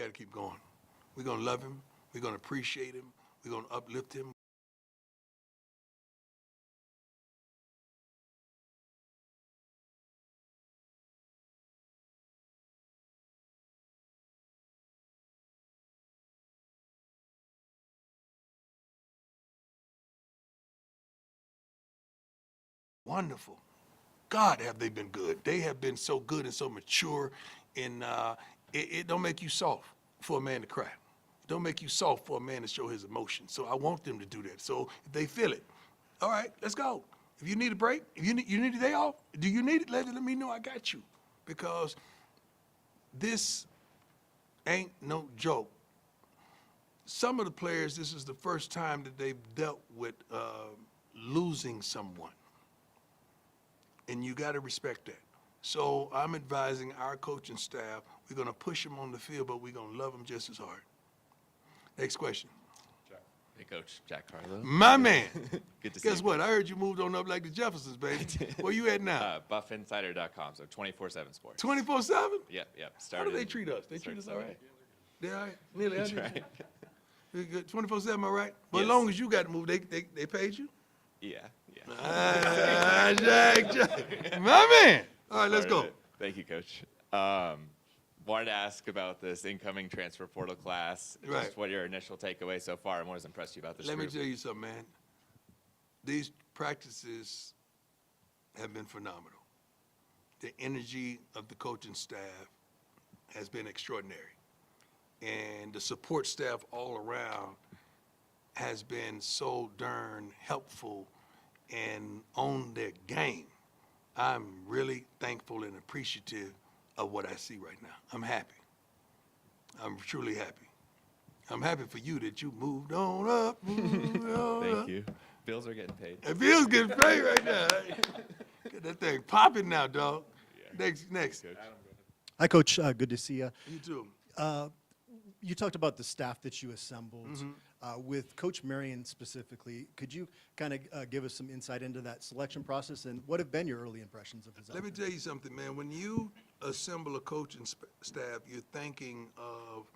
got to keep going. We're going to love him. We're going to appreciate him. We're going to uplift him. Wonderful. God, have they been good. They have been so good and so mature, and it don't make you soft for a man to cry. It don't make you soft for a man to show his emotion. So I want them to do that. So if they feel it, all right, let's go. If you need a break, if you need a day off, do you need it? Let me know I got you. Because this ain't no joke. Some of the players, this is the first time that they've dealt with losing someone. And you got to respect that. So I'm advising our coaching staff, we're going to push them on the field, but we're going to love them just as hard. Next question. Hey, Coach. Jack Carlo. My man. Good to see you. Guess what? I heard you moved on up like the Jeffersons, baby. Where you at now? BuffInsider.com, so 24/7 sports. 24/7? Yep. How do they treat us? They treat us all right? They all right? Nearly. That's right. 24/7, all right? But as long as you got to move, they paid you? Yeah. Jack. My man. All right, let's go. Thank you, Coach. Wanted to ask about this incoming transfer portal class. Right. Just what your initial takeaway so far and what has impressed you about this Let group? me tell you something, man. These practices have been phenomenal. The energy of the coaching staff has been extraordinary. And the support staff all around has been so darn helpful and on their game. I'm really thankful and appreciative of what I see right now. I'm happy. I'm truly happy. I'm happy for you that you moved on up. Thank you. Bills are getting paid. It feels getting paid right now. Get that thing popping now, dog. Yeah. Next. Coach. Hi, Coach. Good to see you. You too. You talked about the staff that you assembled. With Coach Marion specifically, could you kind of give us some insight into that selection process, and what have been your early impressions of his Let me tell you something, man. When you assemble a coaching staff, you're thinking of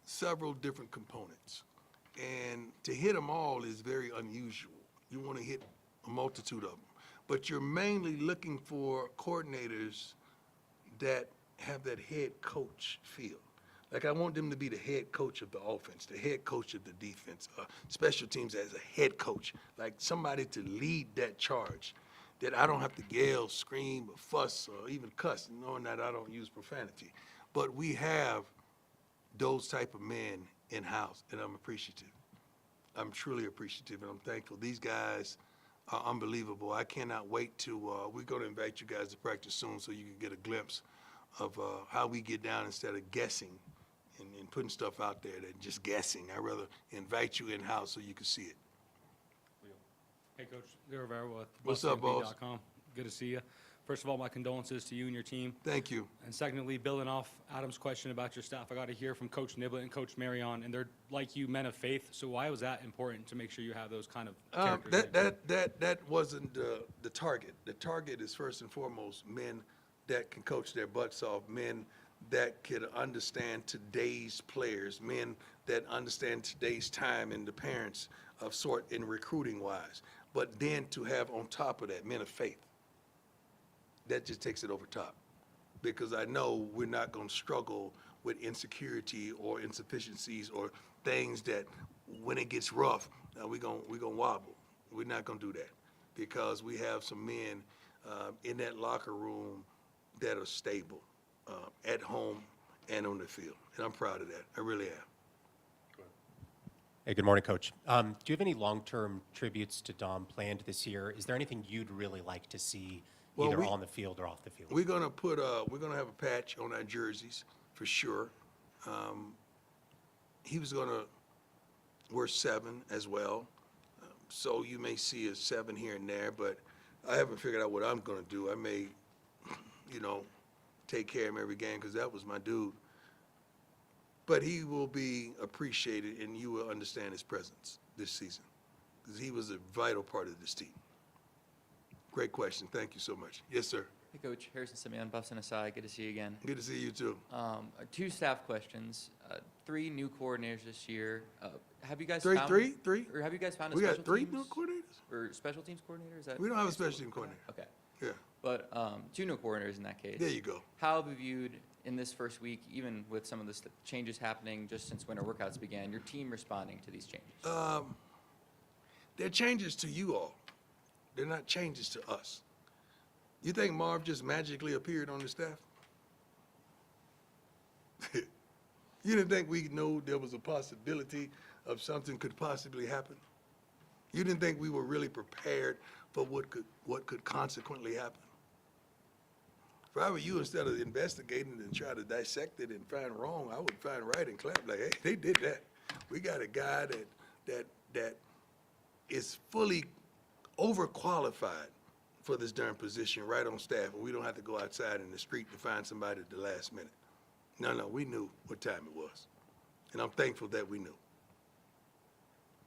several different components. And to hit them all is very unusual. You want to hit a multitude of them. But you're mainly looking for coordinators that have that head coach feel. Like, I want them to be the head coach of the offense, the head coach of the defense, special teams as a head coach, like somebody to lead that charge, that I don't have to yell, scream, or fuss, or even cuss, knowing that I don't use profanity. But we have those type of men in-house, and I'm appreciative. I'm truly appreciative, and I'm thankful. These guys are unbelievable. I cannot wait to, we're going to invite you guys to practice soon so you can get a glimpse of how we get down instead of guessing and putting stuff out there than just guessing. I'd rather invite you in-house so you can see it. Hey, Coach. Leo Rivera with What's up, boss? BuffNB.com. Good to see you. First of all, my condolences to you and your team. Thank you. And secondly, building off Adam's question about your staff, I got to hear from Coach Niblett and Coach Marion, and they're like you, men of faith. So why was that important to make sure you have those kind of characters? That wasn't the target. The target is first and foremost men that can coach their butts off, men that can understand today's players, men that understand today's time and the parents of sort in recruiting wise. But then to have on top of that men of faith, that just takes it over top. Because I know we're not going to struggle with insecurity or insufficiencies or things that when it gets rough, we're gonna wobble. We're not going to do that because we have some men in that locker room that are stable at home and on the field. And I'm proud of that. I really am. Hey, good morning, Coach. Do you have any long-term tributes to Dom planned this year? Is there anything you'd really like to see either on the field or off the field? We're gonna have a patch on our jerseys for sure. He was gonna wear 7 as well, so you may see a 7 here and there. But I haven't figured out what I'm gonna do. I may, take care of him every game because that was my dude. But he will be appreciated, and you will understand his presence this season because he was a vital part of this team. Great question. Thank you so much. Yes, sir. Hey, Coach. Harrison Simeon, Buffs and Aside. Good to see you again. Good to see you, too. 2 staff questions. 3 new coordinators this year. Have you guys Three, found three? Or have you guys found a We special got 3 teams new coordinators? or special teams coordinator? Is that We don't have a is that special team what- coordinator. Okay, Yeah, but 2 new coordinators in that case. there you go. How have you viewed in this first week, even with some of the changes happening just since winter workouts began, your team responding to these changes? They're changes to you all. They're not changes to us. You think Marv just magically appeared on the staff? You didn't think we know there was a possibility of something could possibly happen? You didn't think we were really prepared for what could consequently happen? If I were you, instead of investigating and try to dissect it and find wrong, I would find right and clap like, hey, they did that. We got a guy that is fully overqualified for this darn position right on staff, and we don't have to go outside in the street to find somebody at the last minute. No, we knew what time it was, and I'm thankful that we knew.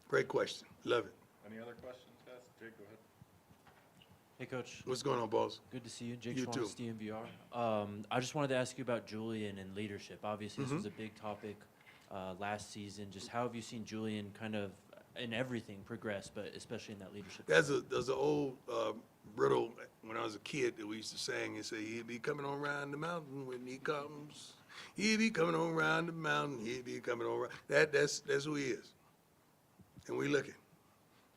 Great question. Love it. Any other questions, guys? Jake, go ahead. Hey, Coach. What's going on, boss? Good to see you. Jake You Schwanz, too. DMVR. I just wanted to ask you about Julian and leadership. Obviously, this was a big topic last season. Just how have you seen Julian kind of in everything progress, but especially in that leadership? There's an old riddle when I was a kid that we used to sing and say, he'll be coming on round the mountain when he comes. He'll be coming on round the mountain. He'll be coming on round. That's who he is. And we looking.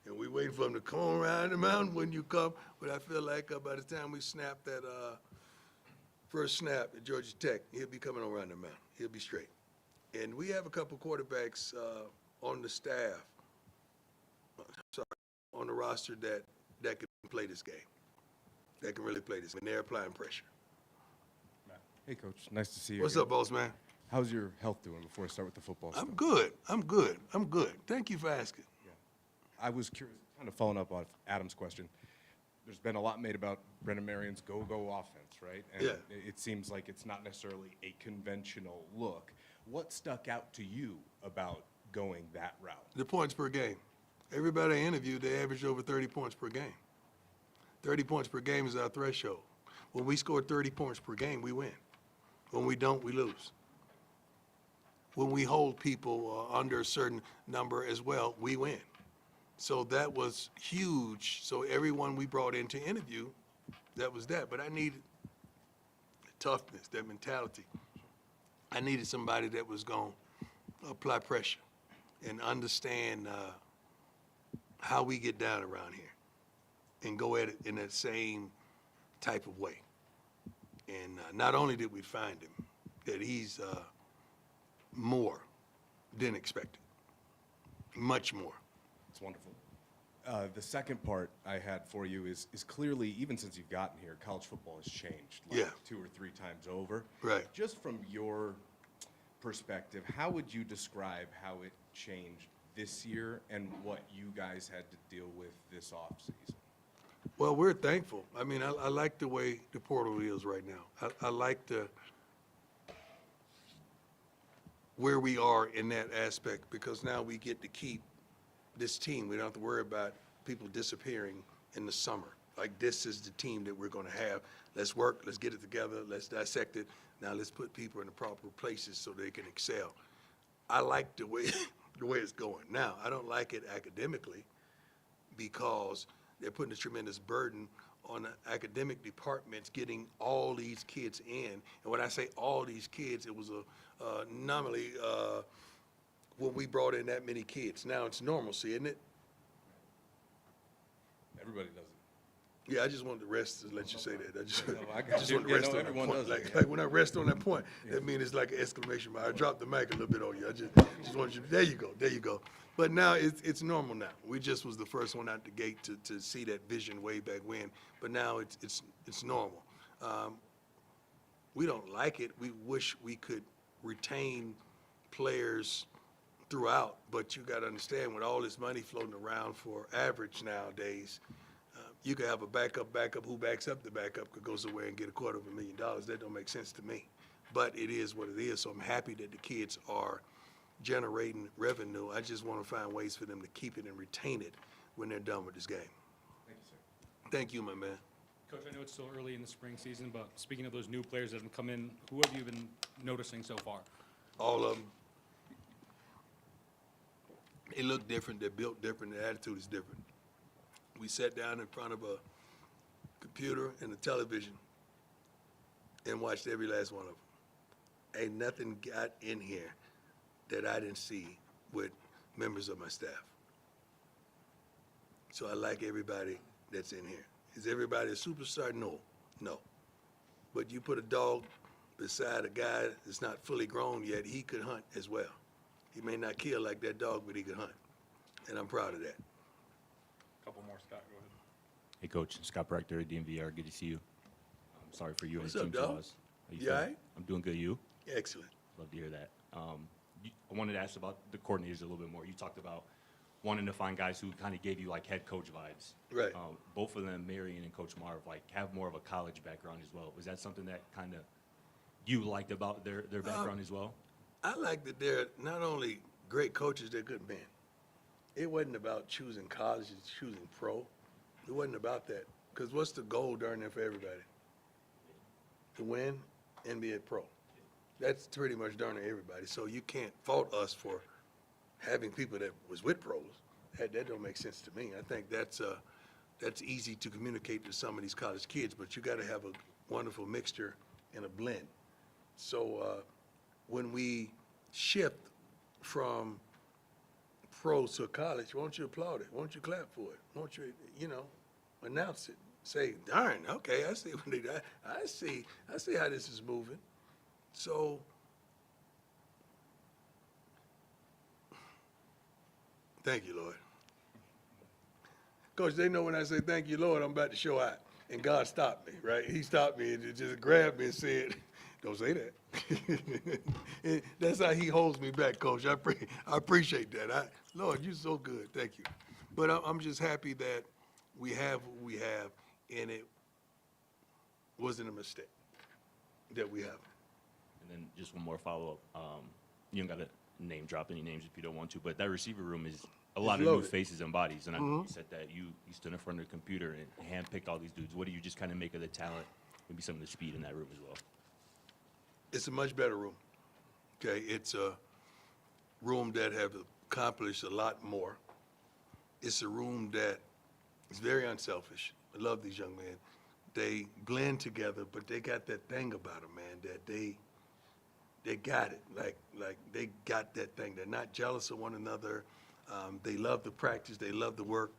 And we waiting for him to come on around the mountain when you come. But I feel like by the time we snap that first snap at Georgia Tech, he'll be coming around the mountain. He'll be straight. And we have a couple quarterbacks on the staff, on the roster that can play this game, that can really play this. And they're applying pressure. Hey, Coach. Nice to see you. What's again. up, boss man? How's your health doing before I start with the football stuff? I'm good. I'm good. I'm good. Thank you for asking. I was curious, kind of following up on Adam's question. There's been a lot made about Brendan Marion's go-go offense, right? And Yeah. it seems like it's not necessarily a conventional look. What stuck out to you about going that route? The points per game. Everybody I interviewed, they averaged over 30 points per game. 30 points per game is our threshold. When we score 30 points per game, we win. When we don't, we lose. When we hold people under a certain number as well, we win. So that was huge. So everyone we brought in to interview, that was that. But I needed toughness, that mentality. I needed somebody that was going to apply pressure and understand how we get down around here and go at it in that same type of way. And not only did we find him, that he's more than expected, much more. It's wonderful. The second part I had for you is clearly, even since you've gotten here, college football has changed like Yeah. 2 or 3 times over. Right. Just from your perspective, how would you describe how it changed this year and what you guys had to deal with this offseason? Well, we're thankful. I mean, I like the way the portal is right now. I like where we are in that aspect, because now we get to keep this team. We don't have to worry about people disappearing in the summer. Like, this is the team that we're going to have. Let's work, let's get it together, let's dissect it. Now let's put people in the proper places so they can excel. I like the way it's going. Now, I don't like it academically because they're putting a tremendous burden on the academic departments getting all these kids in. And when I say all these kids, it was a anomaly when we brought in that many kids. Now it's normalcy, isn't it? Everybody does it. Yeah, I just wanted to rest to let you say that. I just, I got just you. wanted to Yeah, rest no, on that everyone point. does it, Like when I rest on that point, that means it's like an exclamation mark. I dropped the mic a little bit on you. I just wanted you. There you go. But now it's normal now. We just was the first one out the gate to see that vision way back when. But now it's normal. We don't like it. We wish we could retain players throughout, but you got to understand, with all this money floating around for average nowadays, you could have a backup who backs up the backup could go somewhere and get $250,000. That don't make sense to me. But it is what it is. So I'm happy that the kids are generating revenue. I just want to find ways for them to keep it and retain it when they're done with this game. Thank you, sir. Thank you, my man. Coach, I know it's still early in the spring season, but speaking of those new players that have come in, who have you been noticing so far? All of them. They look different, they're built different, their attitude is different. We sat down in front of a computer and a television and watched every last one of them. Ain't nothing got in here that I didn't see with members of my staff. So I like everybody that's in here. Is everybody a superstar? No, no. But you put a dog beside a guy that's not fully grown yet, he could hunt as well. He may not kill like that dog, but he could hunt. And I'm proud of that. Couple more, Scott, go ahead. Hey, Coach. Scott Proctor at DMVR. Good to see you. I'm sorry for you What's and up, Team dog? Jaws. How You feeling? all right? I'm doing good. You? Excellent. Love to hear that. I wanted to ask about the coordinators a little bit more. You talked about wanting to find guys who kind of gave you like head coach vibes. Right. Both of them, Marion and Coach Marv, like have more of a college background as well. Was that something that kind of you liked about their background as well? I like that they're not only great coaches, they're good men. It wasn't about choosing college, it's choosing pro. It wasn't about that. Because what's the goal darn there for everybody? To win and be a pro. That's pretty much darn near everybody. So you can't fault us for having people that was with pros. That don't make sense to me. I think that's easy to communicate to some of these college kids, but you got to have a wonderful mixture and a blend. So when we shift from pros to college, won't you applaud it? Won't you clap for it? Won't you, announce it? Say, darn, okay, I see what they do. I see how this is moving. So thank you, Lord. Coach, they know when I say thank you, Lord, I'm about to show out. And God stopped me, right? He stopped me and just grabbed me and said, don't say that. And that's how he holds me back, Coach. I appreciate that. Lord, you're so good. Thank you. But I'm just happy that we have what we have, and it wasn't a mistake that we have. And then just one more follow-up. You don't got to name drop any names if you don't want to, but that receiver room is a lot of new loaded. faces and bodies. And I know you said that you stood in front of the computer and handpicked all these dudes. What do you just kind of make of the talent, maybe some of the speed in that room as well? It's a much better room. Okay, it's a room that have accomplished a lot more. It's a room that is very unselfish. I love these young men. They blend together, but they got that thing about them, man, that they got it. Like they got that thing. They're not jealous of one another. They love the practice. They love the work.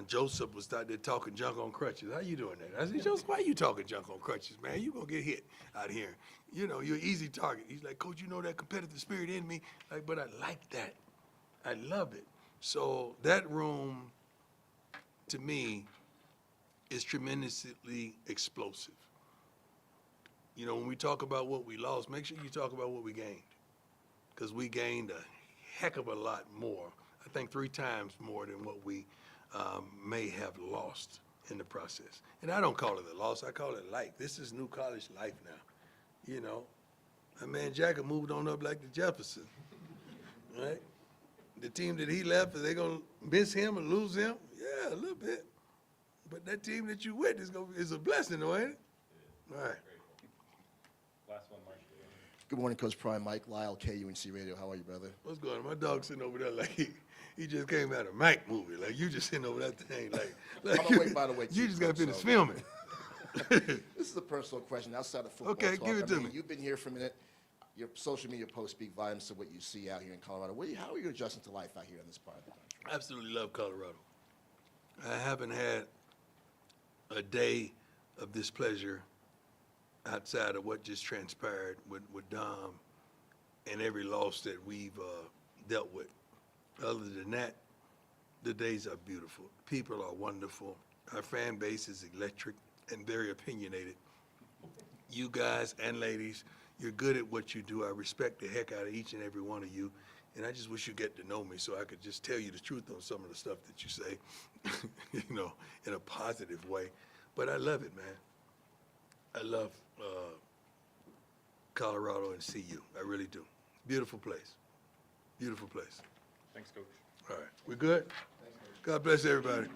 Joseph was out there talking junk on crutches. How you doing that? I said, Joseph, why you talking junk on crutches, man? You gonna get hit out here. You're an easy target. He's like, Coach, you know that competitive spirit in me. Like, but I like that. I love it. So that room, to me, is tremendously explosive. When we talk about what we lost, make sure you talk about what we gained. Because we gained a heck of a lot more. I think 3 times more than what we may have lost in the process. And I don't call it a loss, I call it life. This is new college life now. My man Jacket moved on up like the Jefferson, right? The team that he left, are they gonna miss him or lose him? Yeah, a little bit. But that team that you with is a blessing, though, ain't it? All right. Last one, Mark. Good morning, Coach Prime. Mike Lyle, KUNC Radio. How are you, brother? What's going on? My dog's sitting over there like he just came out of Mike movie. Like you just sitting over that thing. By the way, you just got to finish so- filming. This is a personal question outside of football Okay, talk. give it to me. You've been here for a minute. Your social media posts speak volumes to what you see out here in Colorado. How are you adjusting to life out here in this part of the country? Absolutely love Colorado. I haven't had a day of displeasure outside of what just transpired with Dom and every loss that we've dealt with. Other than that, the days are beautiful. People are wonderful. Our fan base is electric and very opinionated. You guys and ladies, you're good at what you do. I respect the heck out of each and every one of you. And I just wish you get to know me so I could just tell you the truth on some of the stuff that you say, in a positive way. But I love it, man. I love Colorado and CU. I really do. Beautiful place. Beautiful place. Thanks, Coach. All right. We good? God bless everybody.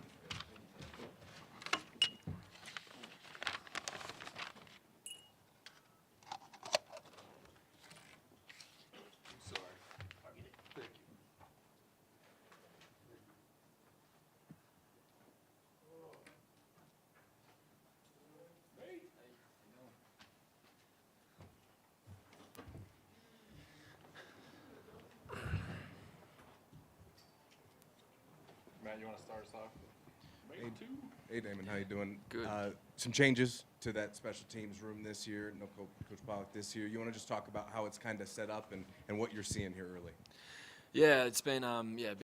you want to start us off? Hey, Damon, how you doing? Good. Some changes to that special teams room this year. No Coach Pollock this year. You want to just talk about how it's kind of set up and what you're seeing here early? Yeah, it's been